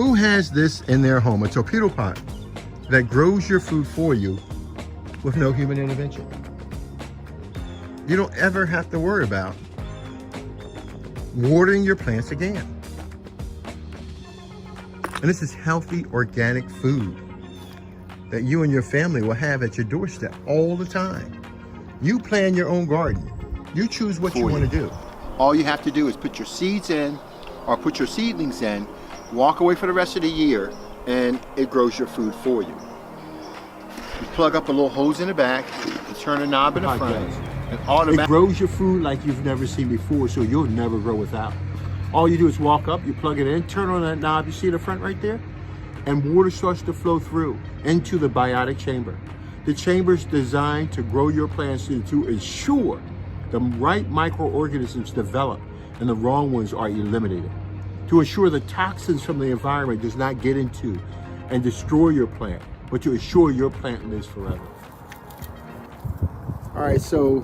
Who has this in their home, a torpedo pot that grows your food for you with no human intervention? You don't ever have to worry about watering your plants again. And this is healthy, organic food that you and your family will have at your doorstep all the time. You plan your own garden. You choose what you want to do. All you have to do is put your seeds in or put your seedlings in, walk away for the rest of the year, and it grows your food for you. You plug up a little hose in the back, you turn a knob in the front, and automatically it grows your food like you've never seen before, so you'll never grow without. All you do is walk up, you plug it in, turn on that knob you see in the front right there, and water starts to flow through into the biotic chamber. The chamber's designed to grow your plants to ensure the right microorganisms develop and the wrong ones are eliminated. To ensure the toxins from the environment does not get into and destroy your plant, but to ensure your plant lives forever. All right, so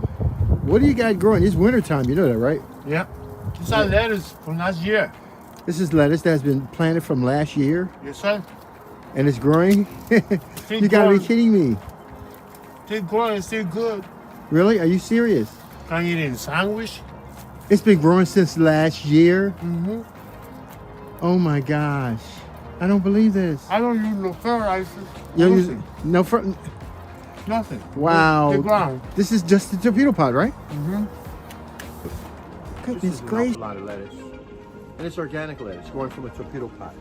what do you got growing? It's wintertime, you know that, right? Yeah. This is lettuce from last year. This is lettuce that's been planted from last year. Yes, sir. And it's growing? You gotta be kidding me. Still growing, still good. Really? Are you serious? Can eat it in sandwich. It's been growing since last year? Mm-hmm. Oh my gosh. I don't believe this. I don't use no fertilizer. You don't use no Nothing. Wow. The ground. This is just the torpedo pot, right? Mm-hmm. Goodness gracious. a lot of lettuce. And it's organic lettuce growing from a torpedo pot.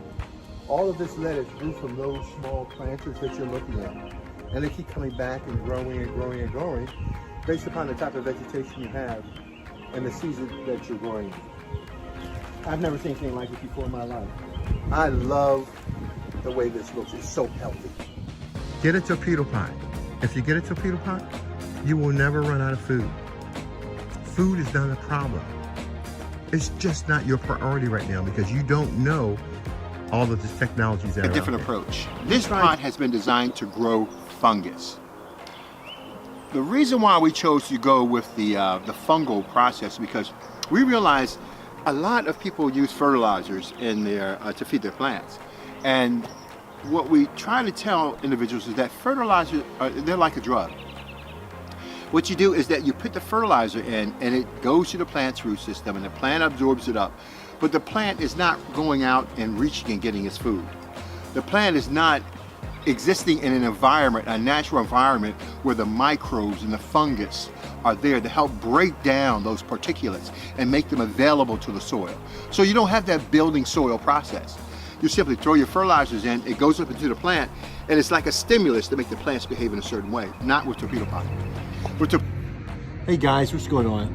All of this lettuce grew from those small planters that you're looking at. And they keep coming back and growing and growing and growing based upon the type of vegetation you have and the season that you're growing. I've never seen anything like it before in my life. I love the way this looks. It's so healthy. Get a torpedo pot. If you get a torpedo pot, you will never run out of food. Food is not a problem. It's just not your priority right now because you don't know all of the technologies that are A different out there. approach. This pot has been designed to grow fungus. The reason why we chose to go with the fungal process because we realized a lot of people use fertilizers in their to feed their plants, and what we try to tell individuals is that fertilizers they're like a drug. What you do is that you put the fertilizer in and it goes to the plant's root system and the plant absorbs it up, but the plant is not going out and reaching and getting its food. The plant is not existing in an environment, a natural environment where the microbes and the fungus are there to help break down those particulates and make them available to the soil. So you don't have that building soil process. You simply throw your fertilizers in, it goes up into the plant, and it's like a stimulus to make the plants behave in a certain way, not with torpedo pot. Hey guys, what's going on?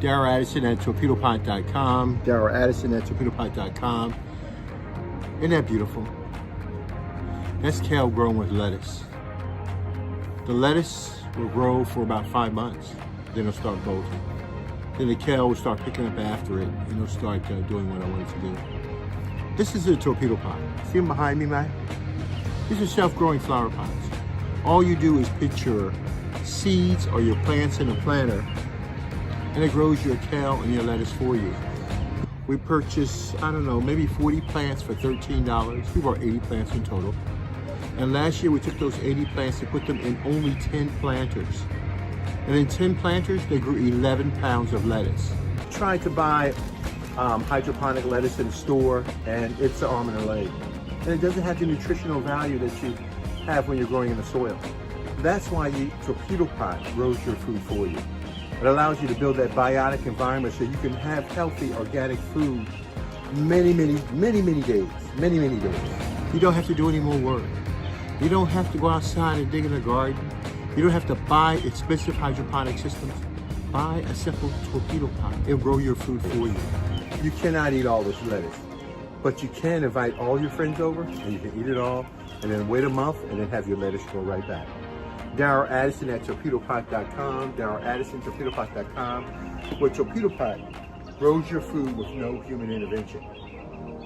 Darryl Addison at torpedopot.com. Darryl Addison at torpedopot.com. Isn't that beautiful? That's kale grown with lettuce. The lettuce will grow for about 5 months. Then it'll start bolting. Then the kale will start picking up after it and it'll start doing what I want it to do. This is a torpedo pot. See them behind me, man? These are self-growing flower pots. All you do is put your seeds or your plants in a planter and it grows your kale and your lettuce for you. We purchased, I don't know, maybe 40 plants for $13. We bought 80 plants in total. And last year we took those 80 plants and put them in only 10 planters. And in 10 planters, they grew 11 pounds of lettuce. Tried to buy hydroponic lettuce in the store and it's an arm and a leg. And it doesn't have the nutritional value that you have when you're growing in the soil. That's why the torpedo pot grows your food for you. It allows you to build that biotic environment so you can have healthy organic food many days. You don't have to do any more work. You don't have to go outside and dig in a garden. You don't have to buy expensive hydroponic systems. Buy a simple torpedo pot. It'll grow your food for you. You cannot eat all this lettuce, but you can invite all your friends over and you can eat it all and then wait a month and then have your lettuce grow right back. Darryl Addison at torpedopot.com. Darryl Addison, torpedopot.com. Where Torpedo Pot grows your food with no human intervention.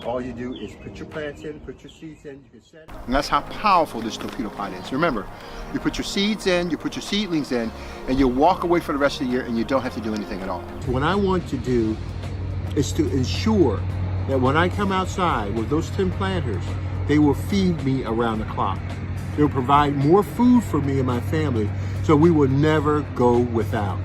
All you do is put your plants in, put your seeds in, you can set it. And that's how powerful this torpedo pot is. Remember, you put your seeds in, you put your seedlings in, and you walk away for the rest of the year and you don't have to do anything at all. What I want to do is to ensure that when I come outside with those 10 planters, they will feed me around the clock. They'll provide more food for me and my family, so we will never go without.